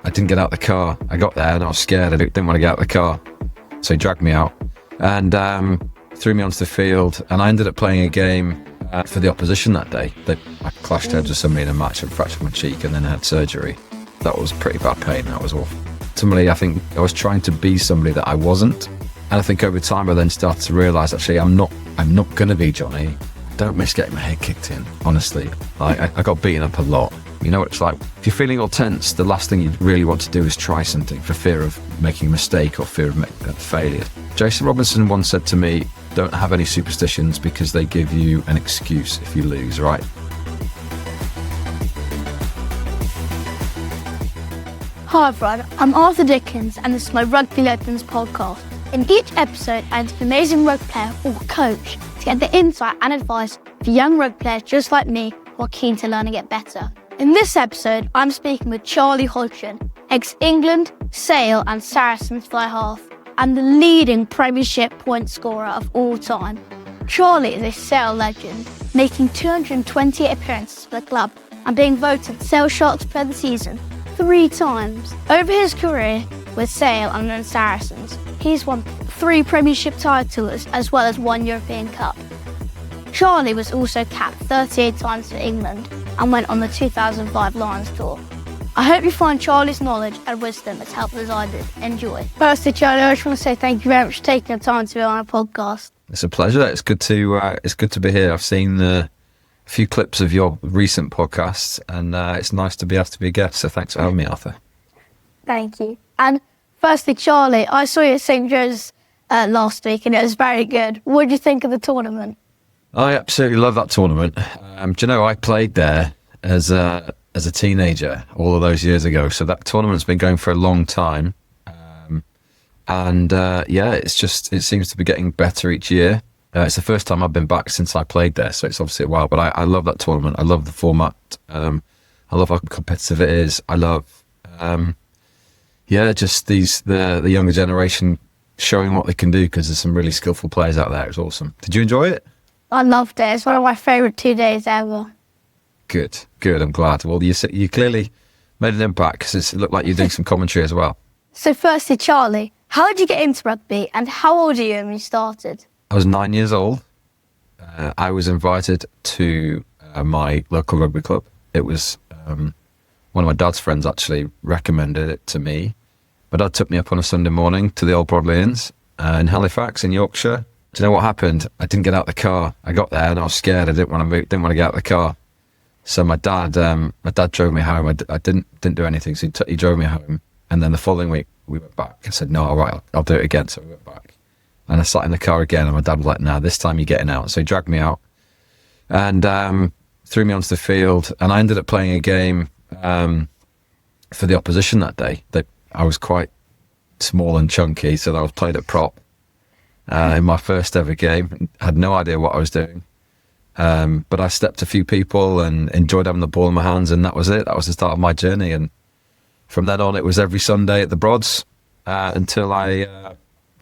I didn't get out the car. I got there and I was scared. I didn't want to get out the car. So he dragged me out and threw me onto the field. And I ended up playing a game for the opposition that day. I clashed heads with somebody in a match and fractured my cheek and then had surgery. That was pretty bad pain. That was awful. Ultimately, I think I was trying to be somebody that I wasn't. And I think over time I then started to realise, actually, I'm not going to be Jonny. Don't miss getting my head kicked in, honestly. I got beaten up a lot. You know what it's like? If you're feeling all tense, the last thing you really want to do is try something for fear of making a mistake or fear of failure. Jason Robinson once said to me, don't have any superstitions because they give you an excuse if you lose, right? Hi everyone, I'm Arthur Dickens and this is my Rugby Legends podcast. In each episode, I interview an amazing rugby player or coach to get the insight and advice for young rugby players just like me who are keen to learn and get better. In this episode, I'm speaking with Charlie Hodgson, ex-England, Sale and Saracens fly half, and the leading Premiership point scorer of all time. Charlie is a Sale legend, making 228 appearances for the club and being voted Sale Sharks Player of the Season 3 times. Over his career with Sale and then Saracens, he's won 3 Premiership titles as well as 1 European Cup. Charlie was also capped 38 times for England and went on the 2005 Lions tour. I hope you find Charlie's knowledge and wisdom as helpful as I did. Enjoy. Firstly, Charlie, I just want to say thank you very much for taking the time to be on our podcast. It's a pleasure. It's good to be here. I've seen a few clips of your recent podcasts, and it's nice to be asked to be a guest. So thanks for having me, Arthur. Thank you. And firstly, Charlie, I saw you at St. Joe's last week, and it was very good. What did you think of the tournament? I absolutely love that tournament. Do you know, I played there as a teenager all of those years ago. So that tournament's been going for a long time. It seems to be getting better each year. It's the first time I've been back since I played there, so it's obviously a while. But I love that tournament. I love the format. I love how competitive it is. I love, just the younger generation showing what they can do because there's some really skillful players out there. It's awesome. Did you enjoy it? I loved it. It's one of my favourite 2 days ever. Good. I'm glad. Well, you clearly made an impact because it looked like you're doing some commentary as well. So firstly, Charlie, how did you get into rugby and how old are you when you started? I was 9 years old. I was invited to my local rugby club. It was one of my dad's friends actually recommended it to me. My dad took me up on a Sunday morning to the old Broadlands in Halifax in Yorkshire. Do you know what happened? I didn't get out the car. I got there and I was scared. I didn't want to get out of the car. So my dad drove me home. I didn't do anything. So he drove me home. And then the following week we went back. I said, no, all right, I'll do it again. So we went back. And I sat in the car again, and my dad was like, "Nah, this time you're getting out." So he dragged me out and threw me onto the field. And I ended up playing a game for the opposition that day. I was quite small and chunky, so I was played at prop in my first ever game. Had no idea what I was doing, but I stepped a few people and enjoyed having the ball in my hands, and that was it. That was the start of my journey. And from then on, it was every Sunday at the Broads until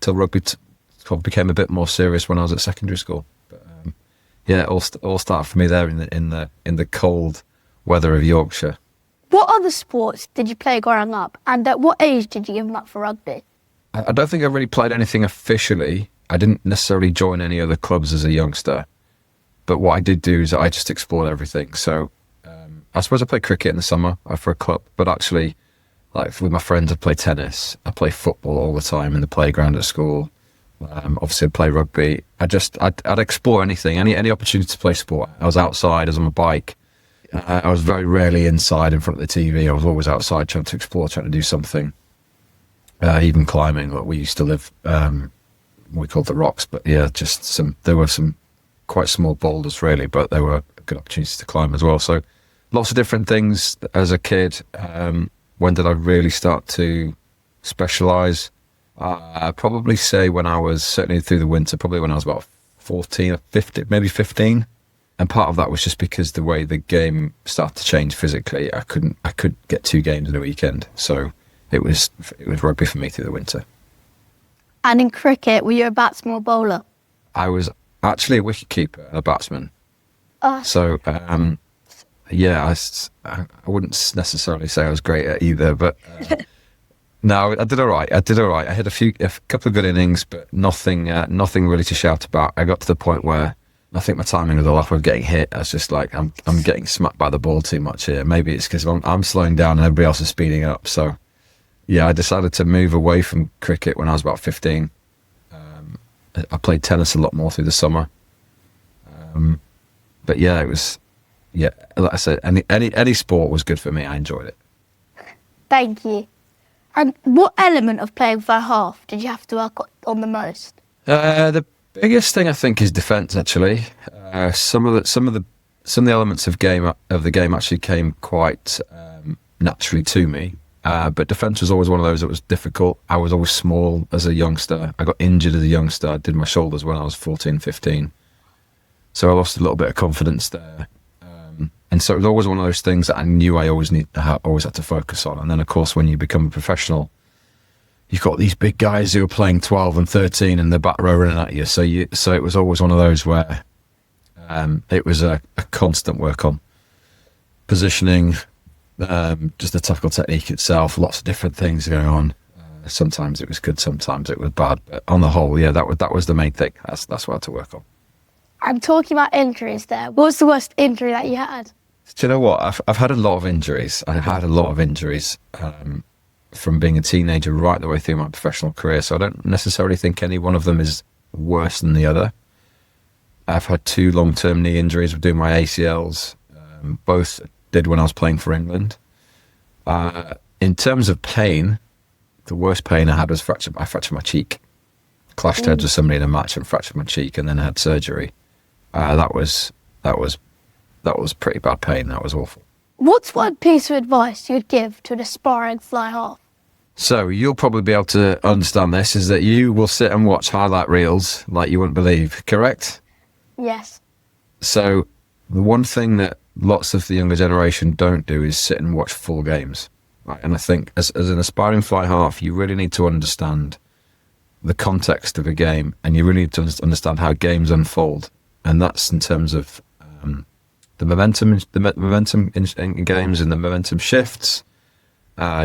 rugby became a bit more serious when I was at secondary school. But it all started for me there in the cold weather of Yorkshire. What other sports did you play growing up, and at what age did you give them up for rugby? I don't think I really played anything officially. I didn't necessarily join any other clubs as a youngster, but what I did do is I just explored everything. So I suppose I played cricket in the summer for a club, but actually, like with my friends, I play tennis. I play football all the time in the playground at school. Obviously, I'd play rugby. I'd explore anything, any opportunity to play sport. I was outside, I was on my bike. I was very rarely inside in front of the TV. I was always outside trying to explore, trying to do something. Even climbing. Like we used to live, we called the rocks, but yeah, there were some quite small boulders really, but there were good opportunities to climb as well. So lots of different things as a kid. When did I really start to specialise? I'd probably say when I was certainly through the winter, probably when I was about 14 or 15, maybe 15. And part of that was just because the way the game started to change physically. I could get 2 games in a weekend. So it was rugby for me through the winter. And in cricket, were you a batsman or bowler? I was actually a wicketkeeper and a batsman. So yeah, I wouldn't necessarily say I was great at either, but no, I did all right. I had a couple of good innings, but nothing really to shout about. I got to the point where I think my timing was all off of getting hit. I was just like, I'm getting smacked by the ball too much here. Maybe it's because I'm slowing down and everybody else is speeding up. So yeah, I decided to move away from cricket when I was about 15. I played tennis a lot more through the summer. But yeah, like I said, any sport was good for me. I enjoyed it. Thank you. And what element of playing fly half did you have to work on the most? The biggest thing I think is defence. Actually, some of the elements of the game actually came quite naturally to me. But defence was always one of those that was difficult. I was always small as a youngster. I got injured as a youngster. I did my shoulders when I was 14, 15. So I lost a little bit of confidence there. And so it was always one of those things that I knew I always had to focus on. And then, of course, when you become a professional, you've got these big guys who are playing 12 and 13 and the back row running at you. So it was always one of those where it was a constant work on positioning, just the tactical technique itself, lots of different things going on. Sometimes it was good, sometimes it was bad. But on the whole, yeah, that was the main thing. That's what I had to work on. I'm talking about injuries there. What was the worst injury that you had? Do you know what? I've had a lot of injuries. From being a teenager right the way through my professional career. So I don't necessarily think any one of them is worse than the other. I've had 2 long-term knee injuries with doing my ACLs. Both did when I was playing for England. In terms of pain, the worst pain I had was I fractured my cheek. Clashed heads with somebody in a match and fractured my cheek, and then I had surgery. That was pretty bad pain. That was awful. What's one piece of advice you'd give to an aspiring fly half? So you'll probably be able to understand this, is that you will sit and watch highlight reels like you wouldn't believe, correct? Yes. So the one thing that lots of the younger generation don't do is sit and watch full games. Right? And I think as an aspiring fly half, you really need to understand the context of a game, and you really need to understand how games unfold. And that's in terms of the momentum in games and the momentum shifts,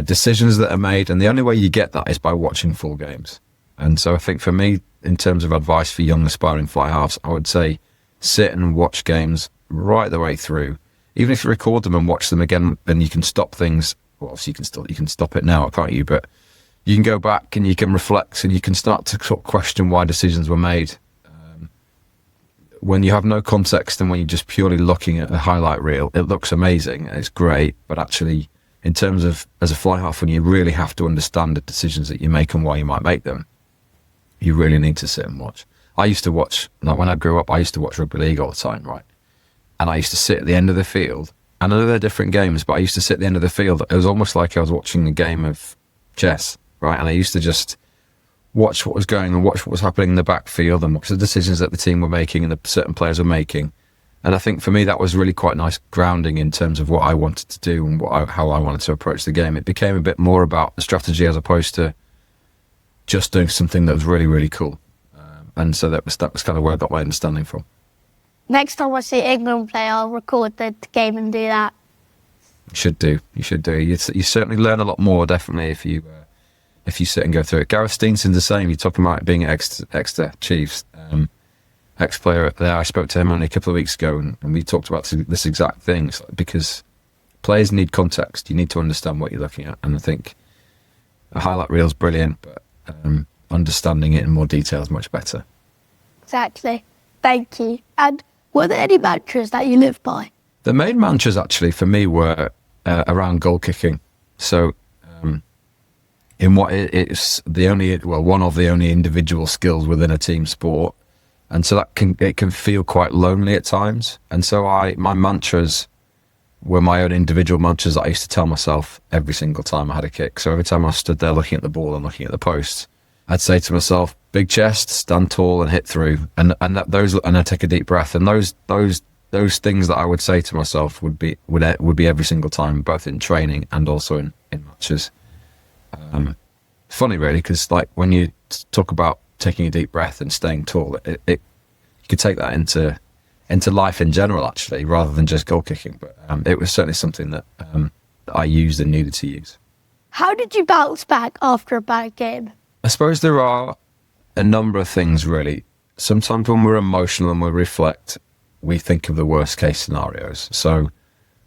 decisions that are made. And the only way you get that is by watching full games. And so I think for me, in terms of advice for young aspiring fly halves, I would say sit and watch games right the way through. Even if you record them and watch them again, then you can stop things. Well, obviously you can stop it now, can't you? But you can go back and you can reflect and you can start to sort of question why decisions were made. When you have no context and when you're just purely looking at a highlight reel, it looks amazing, it's great, but actually in terms of as a fly half, when you really have to understand the decisions that you make and why you might make them, you really need to sit and watch. I used to watch, like when I grew up, I used to watch rugby league all the time, right? And I used to sit at the end of the field. I know they're different games, but I used to sit at the end of the field. It was almost like I was watching a game of chess, right? And I used to just watch what was going on, watch what was happening in the backfield and watch the decisions that the team were making and the certain players were making. And I think for me, that was really quite nice grounding in terms of what I wanted to do and how I wanted to approach the game. It became a bit more about the strategy as opposed to just doing something that was really, really cool. And so that was kind of where I got my understanding from. Next time I see England play, I'll record the game and do that. You should do. You certainly learn a lot more, definitely, if you sit and go through it. Gareth Steenson's the same. You're talking about being at Exeter Chiefs, ex-player there. I spoke to him only a couple of weeks ago, and we talked about this exact thing. Because players need context. You need to understand what you're looking at. And I think a highlight reel is brilliant, but understanding it in more detail is much better. Exactly. Thank you. And were there any mantras that you live by? The main mantras actually for me were around goal kicking. So in what it's one of the only individual skills within a team sport, and so it can feel quite lonely at times. And so my mantras were my own individual mantras that I used to tell myself every single time I had a kick. So every time I stood there looking at the ball and looking at the post, I'd say to myself, "Big chest, stand tall, and hit through." And I take a deep breath. And those things that I would say to myself would be every single time, both in training and also in matches. Funny really, because like when you talk about taking a deep breath and staying tall, you could take that into into life in general, actually, rather than just goal kicking. But it was certainly something that I used and needed to use. How did you bounce back after a bad game? I suppose there are a number of things, really. Sometimes when we're emotional and we reflect, we think of the worst case scenarios. So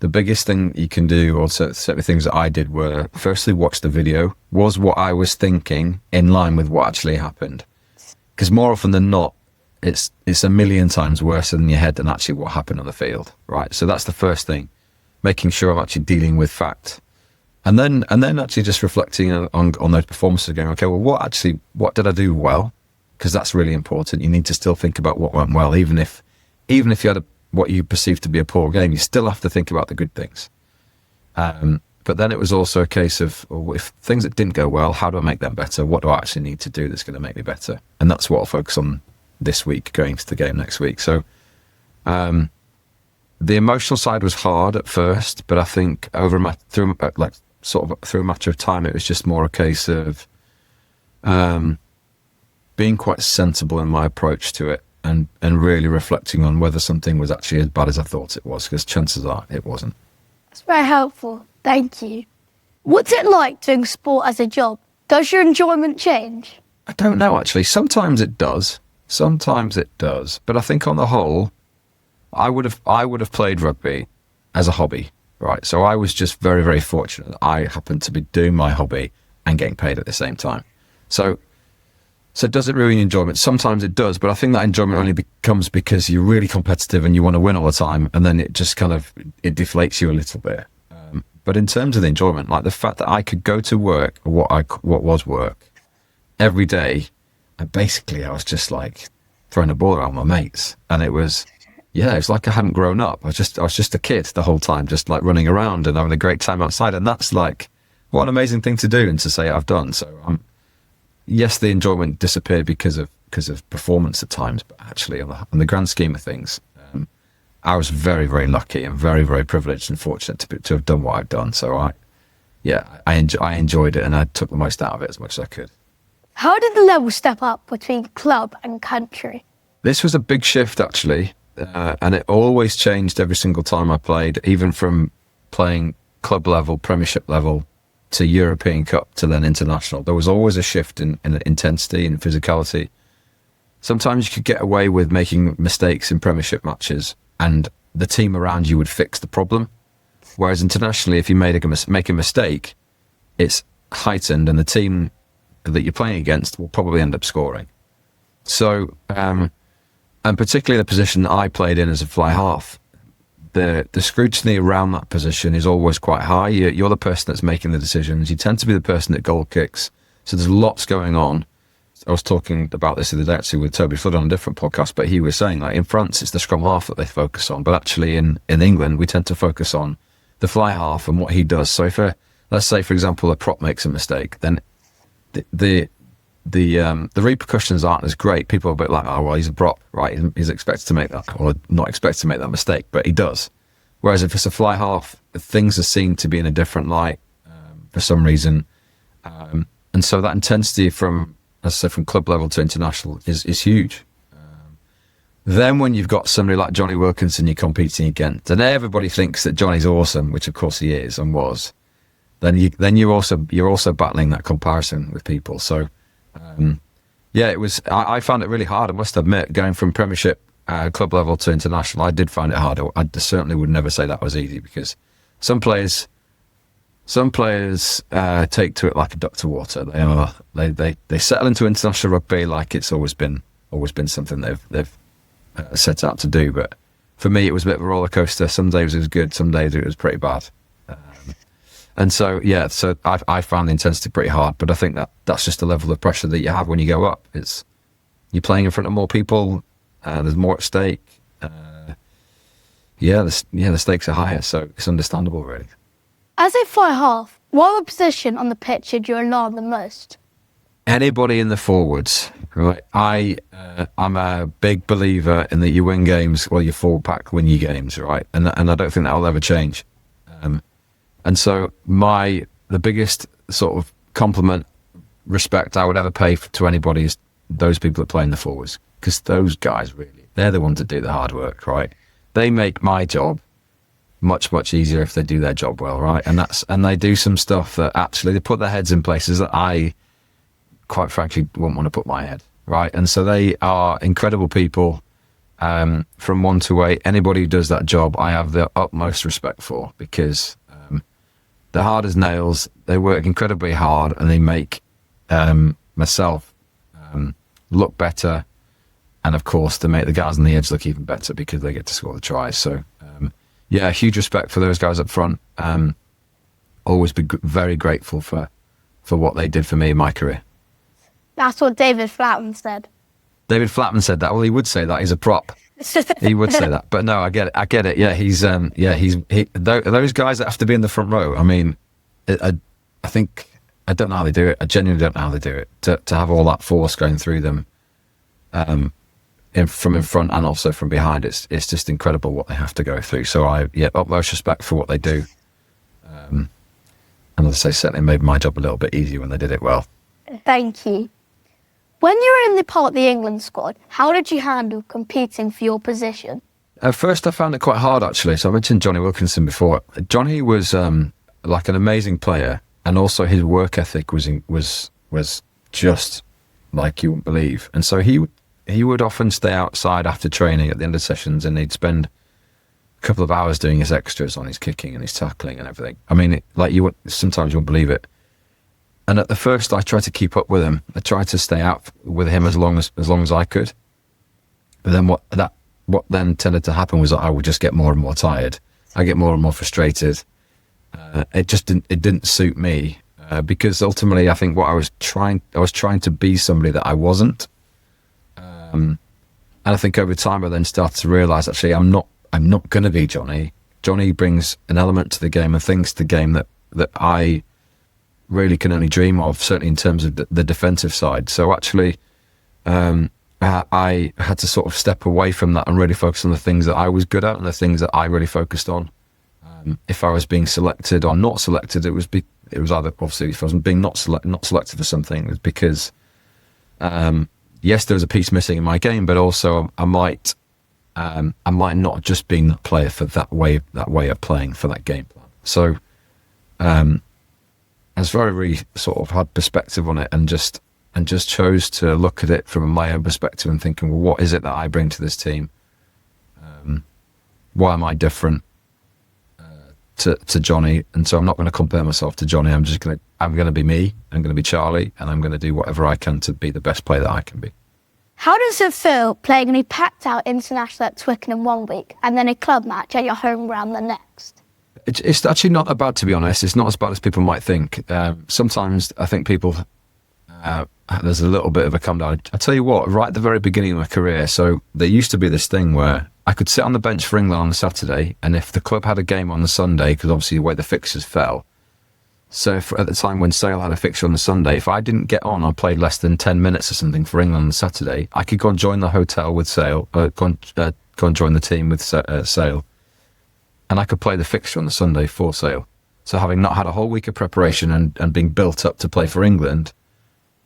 the biggest thing you can do, or certainly things that I did, were firstly watch the video. Was what I was thinking in line with what actually happened? Because more often than not, it's a million times worse in your head than actually what happened on the field, right? So that's the first thing, making sure I'm actually dealing with fact. And then actually just reflecting on those performances, going, okay, well, what did I do well? Because that's really important. You need to still think about what went well, even if you had what you perceive to be a poor game, you still have to think about the good things. But then it was also a case of, well, if things that didn't go well, how do I make them better? What do I actually need to do that's going to make me better? And that's what I'll focus on this week, going to the game next week. So the emotional side was hard at first, but I think through a matter of time, it was just more a case of being quite sensible in my approach to it, and really reflecting on whether something was actually as bad as I thought it was, because chances are it wasn't. That's very helpful. Thank you. What's it like doing sport as a job? Does your enjoyment change? I don't know, actually. Sometimes it does. But I think on the whole, I would have played rugby as a hobby, right? So I was just very, very fortunate. I happened to be doing my hobby and getting paid at the same time. So does it ruin enjoyment? Sometimes it does, but I think that enjoyment only becomes because you're really competitive and you want to win all the time, and then it just it deflates you a little bit. But in terms of the enjoyment, like the fact that I could go to work, or what was work, every day, and basically I was just like throwing a ball around with my mates, and it was like I hadn't grown up. I was just a kid the whole time, just like running around and having a great time outside, and that's like what an amazing thing to do and to say I've done. So yes, the enjoyment disappeared because of performance at times, but actually on the grand scheme of things, I was very, very lucky and very, very privileged and fortunate to have done what I've done. So I enjoyed it, and I took the most out of it as much as I could. How did the level step up between club and country? This was a big shift, actually, and it always changed every single time I played, even from playing club level, Premiership level, to European Cup, to then international. There was always a shift in intensity and physicality. Sometimes you could get away with making mistakes in Premiership matches, and the team around you would fix the problem. Whereas internationally, if you make a mistake, it's heightened, and the team that you're playing against will probably end up scoring. So, and particularly the position that I played in as a fly half, the scrutiny around that position is always quite high. You're the person that's making the decisions. You tend to be the person that goal kicks. So there's lots going on. I was talking about this the other day actually with Toby Flood on a different podcast, but he was saying, like, in France it's the scrum half that they focus on, but actually in England we tend to focus on the fly half and what he does. So if let's say, for example, a prop makes a mistake, then the repercussions aren't as great. People are a bit like, oh well, he's a prop, right? He's expected to make that, or not expected to make that mistake, but he does. Whereas if it's a fly half, things are seen to be in a different light for some reason, and so that intensity from club level to international is huge. Then when you've got somebody like Jonny Wilkinson you're competing against, and everybody thinks that Johnny's awesome, which of course he is and was, then you're also battling that comparison with people. So it was. I found it really hard, I must admit, going from Premiership club level to international. I did find it hard. I certainly would never say that was easy, because some players take to it like a duck to water. They settle into international rugby like it's always been something they've set out to do. But for me, it was a bit of a roller coaster. Some days it was good, some days it was pretty bad. And so I found the intensity pretty hard. But I think that's just the level of pressure that you have when you go up. You're playing in front of more people. There's more at stake. The stakes are higher, so it's understandable, really. As a fly half, what position on the pitch did you alarm the most? Anybody in the forwards, right? I'm a big believer in that you win games, well, your forward pack win you games, right? And I don't think that will ever change. And so the biggest sort of compliment, respect I would ever pay to anybody is those people that play in the forwards, because those guys really, They're the ones that do the hard work, right? They make my job much, much easier if they do their job well, right? And they do some stuff that actually they put their heads in places that I, quite frankly, wouldn't want to put my head, right? And so they are incredible people. From 1 to 8, anybody who does that job, I have the utmost respect for, because they're hard as nails. They work incredibly hard, and they make myself look better, and of course they make the guys on the edge look even better because they get to score the tries. So yeah, huge respect for those guys up front. Always be very grateful for what they did for me in my career. That's what David Flatman said. David Flatman said that. Well, he would say that. He's a prop. He would say that. But no, I get it. Yeah, those guys that have to be in the front row. I mean, I think, I don't know how they do it. I genuinely don't know how they do it. To have all that force going through them, from in front and also from behind, it's just incredible what they have to go through. So utmost respect for what they do. And as I say, certainly made my job a little bit easier when they did it well. Thank you. When you were in the part of the England squad, how did you handle competing for your position? At first, I found it quite hard, actually. So I mentioned Jonny Wilkinson before. Jonny was like an amazing player, and also his work ethic was just like you wouldn't believe. And so he would often stay outside after training at the end of sessions, and he'd spend a couple of hours doing his extras on his kicking and his tackling and everything. I mean, sometimes you won't believe it. And at the first, I tried to keep up with him. I tried to stay out with him as long as I could. But then what then tended to happen was that I would just get more and more tired. I get more and more frustrated. It didn't suit me, because ultimately I think I was trying to be somebody that I wasn't. And I think over time I then started to realise, actually, I'm not going to be Jonny. Jonny brings an element to the game and things to the game that I really can only dream of, certainly in terms of the defensive side. So actually, I had to sort of step away from that and really focus on the things that I was good at and the things that I really focused on. If I was being selected or not selected, it was either, obviously, if I was being not selected for something, it was because yes, there was a piece missing in my game, but also I might not just be the player for that way of playing for that game plan. So I was very sort of had perspective on it, and just chose to look at it from my own perspective and thinking, well, what is it that I bring to this team? Why am I different to Jonny? And so I'm not going to compare myself to Jonny. I'm going to be me. I'm going to be Charlie, and I'm going to do whatever I can to be the best player that I can be. How does it feel playing in a packed-out international at Twickenham one week and then a club match at your home ground the next? It's actually not that bad, to be honest. It's not as bad as people might think. Sometimes I think people, there's a little bit of a come down. I tell you what, right at the very beginning of my career, so there used to be this thing where I could sit on the bench for England on a Saturday, and if the club had a game on the Sunday, because obviously the way the fixtures fell, so at the time when Sale had a fixture on the Sunday, if I didn't get on or played less than 10 minutes or something for England on the Saturday, I could go and join the hotel with Sale, go and join the team with Sale. And I could play the fixture on the Sunday for Sale. So having not had a whole week of preparation and being built up to play for England,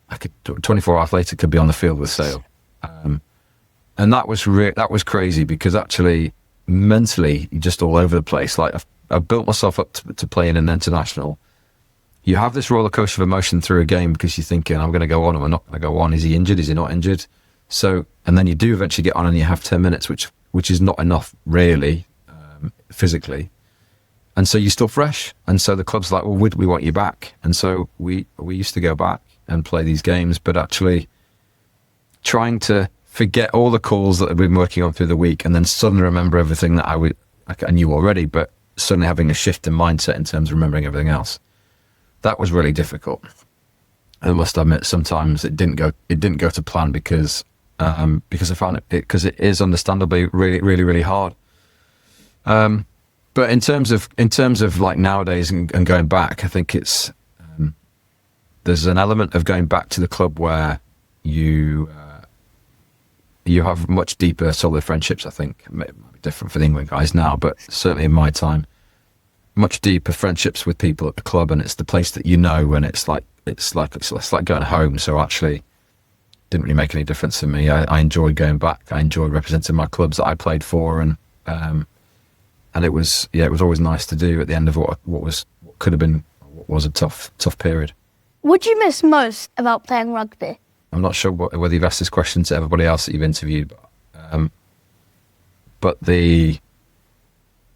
I could 24 hours later could be on the field with Sale. And that was crazy, because actually mentally you're just all over the place. Like I've built myself up to play in an international. You have this roller coaster of emotion through a game because you're thinking, I'm going to go on, am I not going to go on? Is he injured? Is he not injured? So, and then you do eventually get on and you have 10 minutes, which is not enough really. Physically, and so you're still fresh, and so the club's like, well, we want you back, and so we used to go back and play these games, but actually trying to forget all the calls that I've been working on through the week, and then suddenly remember everything that I knew already, but suddenly having a shift in mindset in terms of remembering everything else. That was really difficult. I must admit, sometimes it didn't go to plan because I found because it is understandably really, really, really hard. But in terms of like nowadays and going back, I think it's there's an element of going back to the club where you have much deeper, solid friendships. I think it might be different for the England guys now, but certainly in my time, much deeper friendships with people at the club, and it's the place that you know, and it's like going home. So actually, didn't really make any difference to me. I enjoyed going back. I enjoyed representing my clubs that I played for, and it was always nice to do at the end of what was a tough period. What do you miss most about playing rugby? I'm not sure whether you've asked this question to everybody else that you've interviewed, but the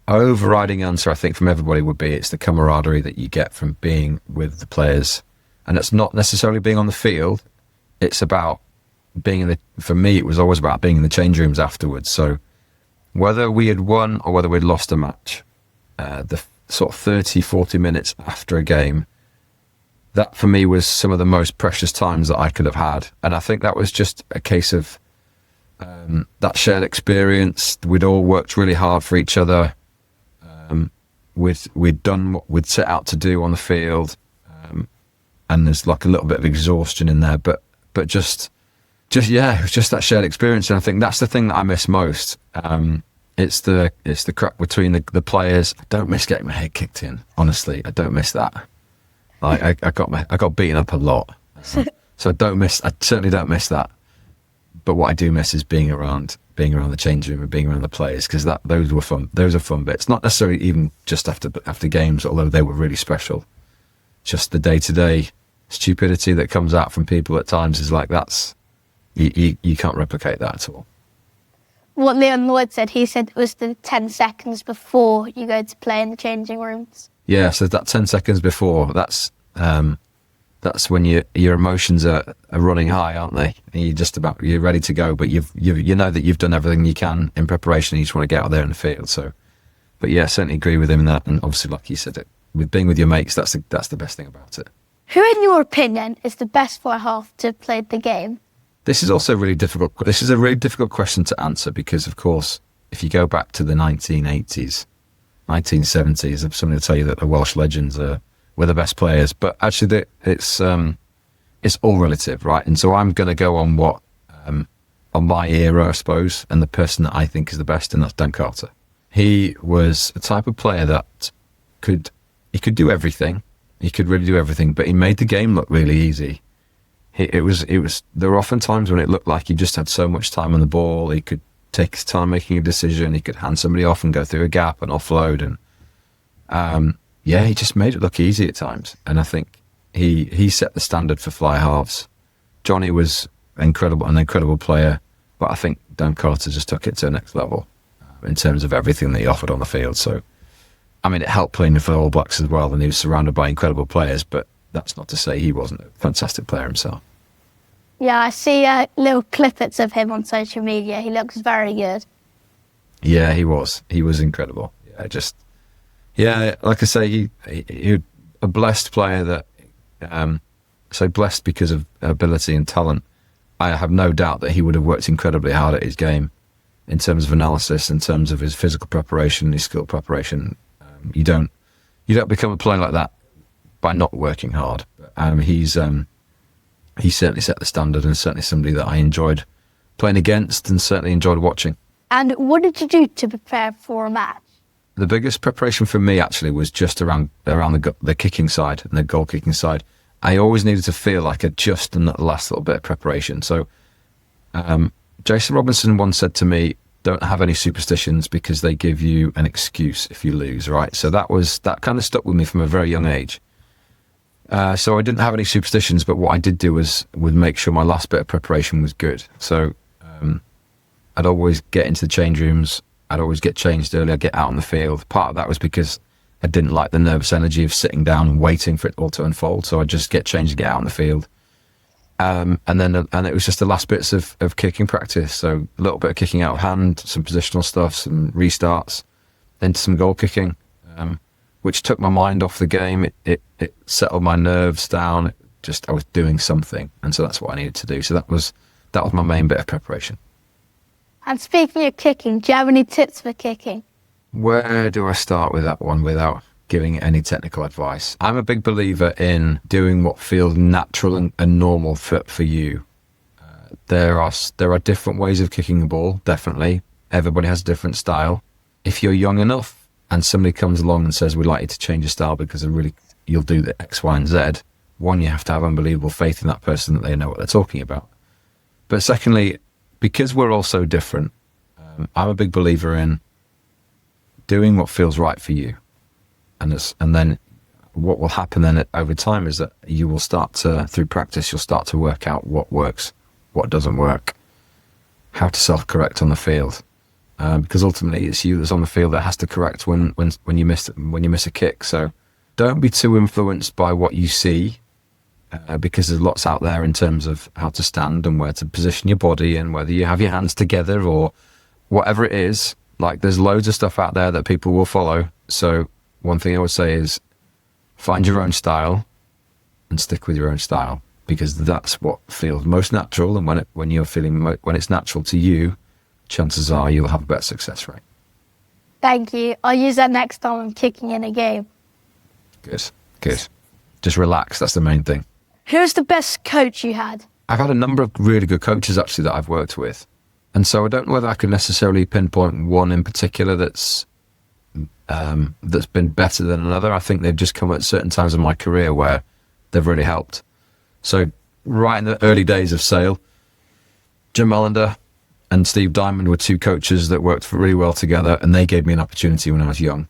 overriding answer I think from everybody would be it's the camaraderie that you get from being with the players, and it's not necessarily being on the field. It's about being for me, it was always about being in the change rooms afterwards. So whether we had won or whether we'd lost a match, the sort of 30, 40 minutes after a game, that for me was some of the most precious times that I could have had. And I think that was just a case of that shared experience. We'd all worked really hard for each other. We'd done what we'd set out to do on the field. And there's like a little bit of exhaustion in there, but just it was just that shared experience. And I think that's the thing that I miss most. It's the crack between the players. I don't miss getting my head kicked in. Honestly, I don't miss that. Like I got beaten up a lot, so I certainly don't miss that. But what I do miss is being around the change room and being around the players, because those were fun. Those are fun bits. Not necessarily even just after games, although they were really special. Just the day-to-day stupidity that comes out from people at times is like you can't replicate that at all. What Leon Lloyd said, he said it was the 10 seconds before you go to play in the changing rooms. Yeah, so that 10 seconds before, that's when your emotions are running high, aren't they? And you're ready to go, but you know that you've done everything you can in preparation, and you just want to get out there in the field. So, but yeah, I certainly agree with him in that. And obviously, like you said, with being with your mates, that's the best thing about it. Who, in your opinion, is the best fly half to have played the game? This is also really difficult. This is a really difficult question to answer because, of course, if you go back to the 1980s, 1970s, somebody will tell you that the Welsh legends were the best players. But actually, it's all relative, right? And so I'm going to go on on my era, I suppose, and the person that I think is the best, and that's Dan Carter. He was a type of player that could do everything. He could really do everything, but he made the game look really easy. There were often times when it looked like he just had so much time on the ball. He could take his time making a decision. He could hand somebody off and go through a gap and offload. And he just made it look easy at times. And I think he set the standard for fly halves. Jonny was an incredible player, but I think Dan Carter just took it to the next level in terms of everything that he offered on the field. So, I mean, it helped playing for the All Blacks as well, and he was surrounded by incredible players, but that's not to say he wasn't a fantastic player himself. Yeah, I see little clippets of him on social media. He looks very good. Yeah, he was. He was incredible. Like I say, he a blessed player that, so blessed because of ability and talent. I have no doubt that he would have worked incredibly hard at his game in terms of analysis, in terms of his physical preparation, his skill preparation. You don't become a player like that by not working hard. He certainly set the standard, and certainly somebody that I enjoyed playing against and certainly enjoyed watching. And what did you do to prepare for a match? The biggest preparation for me actually was just around the kicking side and the goal kicking side. I always needed to feel like I'd just done that last little bit of preparation. So Jason Robinson once said to me, don't have any superstitions because they give you an excuse if you lose, right? So that kind of stuck with me from a very young age. So I didn't have any superstitions, but what I did do would make sure my last bit of preparation was good. So I'd always get into the change rooms. I'd always get changed early. I'd get out on the field. Part of that was because I didn't like the nervous energy of sitting down and waiting for it all to unfold. So I'd just get changed and get out on the field. And it was just the last bits of kicking practice. So a little bit of kicking out of hand, some positional stuff, some restarts, then some goal kicking, which took my mind off the game. It settled my nerves down. I was doing something. And so that's what I needed to do. So that was my main bit of preparation. And speaking of kicking, do you have any tips for kicking? Where do I start with that one without giving any technical advice? I'm a big believer in doing what feels natural and normal for you. There are different ways of kicking the ball, definitely. Everybody has a different style. If you're young enough and somebody comes along and says, we'd like you to change your style because you'll do the X, Y, and Z, one, you have to have unbelievable faith in that person that they know what they're talking about. But secondly, because we're all so different, I'm a big believer in doing what feels right for you. And then what will happen then over time is that you will start to, through practice, you'll start to work out what works, what doesn't work, how to self-correct on the field. Because ultimately it's you that's on the field that has to correct when you miss a kick. So don't be too influenced by what you see, because there's lots out there in terms of how to stand and where to position your body and whether you have your hands together or whatever it is. Like, there's loads of stuff out there that people will follow. So one thing I would say is find your own style and stick with your own style, because that's what feels most natural. And when it's natural to you, chances are you'll have a better success rate. Thank you. I'll use that next time I'm kicking in a game. Good. Just relax. That's the main thing. Who's the best coach you had? I've had a number of really good coaches actually that I've worked with. And so I don't know whether I could necessarily pinpoint one in particular that's been better than another. I think they've just come at certain times in my career where they've really helped. So right in the early days of Sale, Jim Mullender and Steve Diamond were two coaches that worked really well together, and they gave me an opportunity when I was young.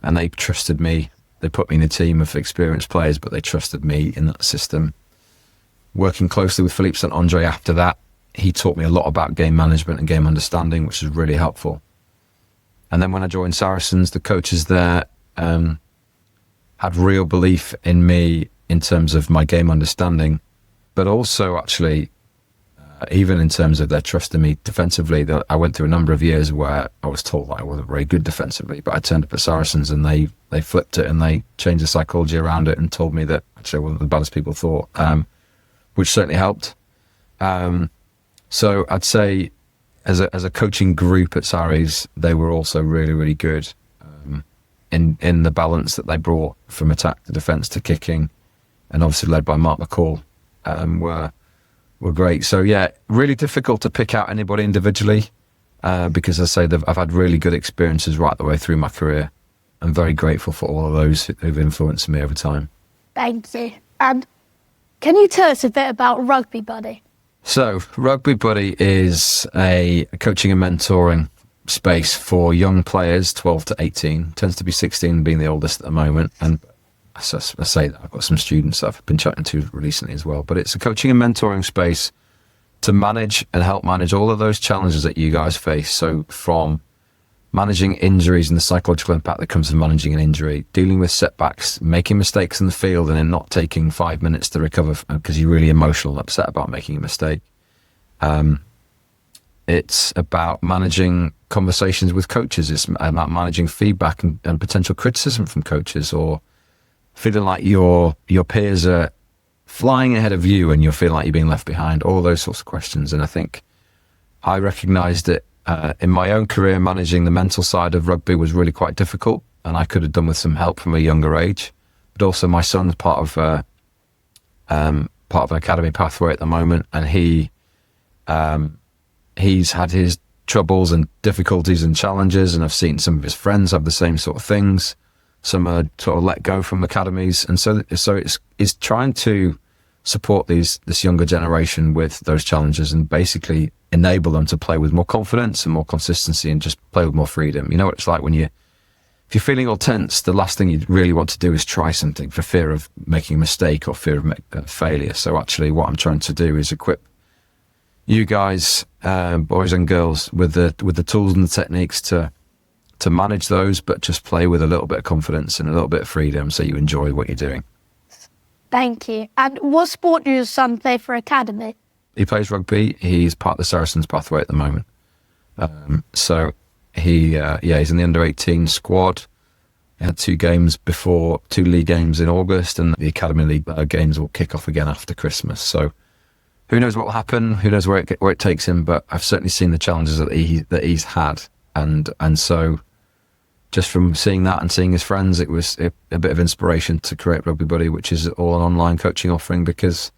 And they trusted me. They put me in a team of experienced players, but they trusted me in that system. Working closely with Philippe St. Andre after that, he taught me a lot about game management and game understanding, which was really helpful. And then when I joined Saracens, the coaches there had real belief in me in terms of my game understanding, but also actually even in terms of their trust in me defensively. That I went through a number of years where I was told that I wasn't very good defensively, but I turned up at Saracens and they flipped it and they changed the psychology around it and told me that actually I wasn't the bad as people thought, which certainly helped. So I'd say as a coaching group at Saris, they were also really, really good in the balance that they brought from attack to defence to kicking, and obviously led by Mark McCall, were great. So yeah, really difficult to pick out anybody individually, because as I say, I've had really good experiences right the way through my career. I'm very grateful for all of those who've influenced me over time. Thank you. And can you tell us a bit about Rugby Buddy? So Rugby Buddy is a coaching and mentoring space for young players, 12 to 18. Tends to be 16 being the oldest at the moment. And I say that I've got some students that I've been chatting to recently as well. But it's a coaching and mentoring space to manage and help manage all of those challenges that you guys face. So from managing injuries and the psychological impact that comes from managing an injury, dealing with setbacks, making mistakes in the field and then not taking 5 minutes to recover because you're really emotional and upset about making a mistake. It's about managing conversations with coaches. It's about managing feedback and potential criticism from coaches, or feeling like your peers are flying ahead of you and you're feeling like you're being left behind, all those sorts of questions. And I think I recognised it in my own career. Managing the mental side of rugby was really quite difficult, and I could have done with some help from a younger age. But also my son's part of an academy pathway at the moment, and he's had his troubles and difficulties and challenges, and I've seen some of his friends have the same sort of things. Some are sort of let go from academies, and so it's trying to support this younger generation with those challenges and basically enable them to play with more confidence and more consistency and just play with more freedom. You know what it's like if you're feeling all tense, the last thing you really want to do is try something for fear of making a mistake or fear of failure. So actually what I'm trying to do is equip you guys, boys and girls, with the tools and the techniques to manage those, but just play with a little bit of confidence and a little bit of freedom so you enjoy what you're doing. Thank you. And what sport does your son play for academy? He plays rugby. He's part of the Saracens pathway at the moment. So he's in the under-18 squad. He had 2 games before, 2 league games in August, and the Academy League games will kick off again after Christmas. So who knows what will happen? Who knows where it takes him? But I've certainly seen the challenges that he's had, and so just from seeing that and seeing his friends, it was a bit of inspiration to create Rugby Buddy, which is all an online coaching offering, because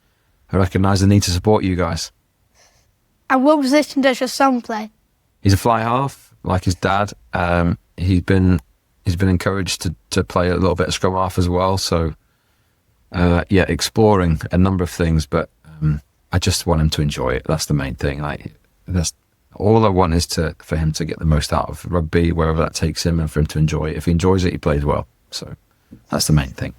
I recognise the need to support you guys. And what position does your son play? He's a fly half, like his dad. He's been encouraged to play a little bit of scrum half as well. So exploring a number of things, but I just want him to enjoy it. That's the main thing. Like, that's all I want is for him to get the most out of rugby, wherever that takes him, and for him to enjoy it. If he enjoys it, he plays well. So that's the main thing.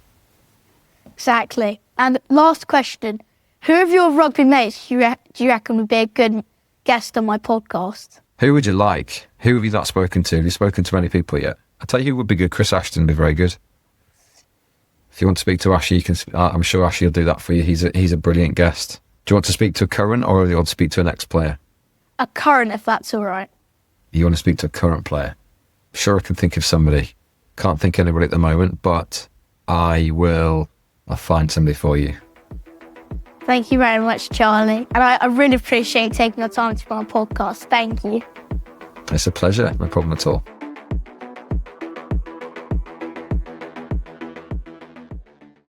Exactly. And last question, who of your rugby mates do you reckon would be a good guest on my podcast? Who would you like? Who have you not spoken to? Have you spoken to many people yet? I'll tell you who would be good. Chris Ashton would be very good. If you want to speak to Ashley, you can. I'm sure Ashley will do that for you. He's a brilliant guest. Do you want to speak to a current, or do you want to speak to an ex-player? A current, if that's all right. You want to speak to a current player? Sure, I can think of somebody. Can't think of anybody at the moment, but I'll find somebody for you. Thank you very much, Charlie. And I really appreciate taking the time to be on a podcast. Thank you. It's a pleasure. No problem at all.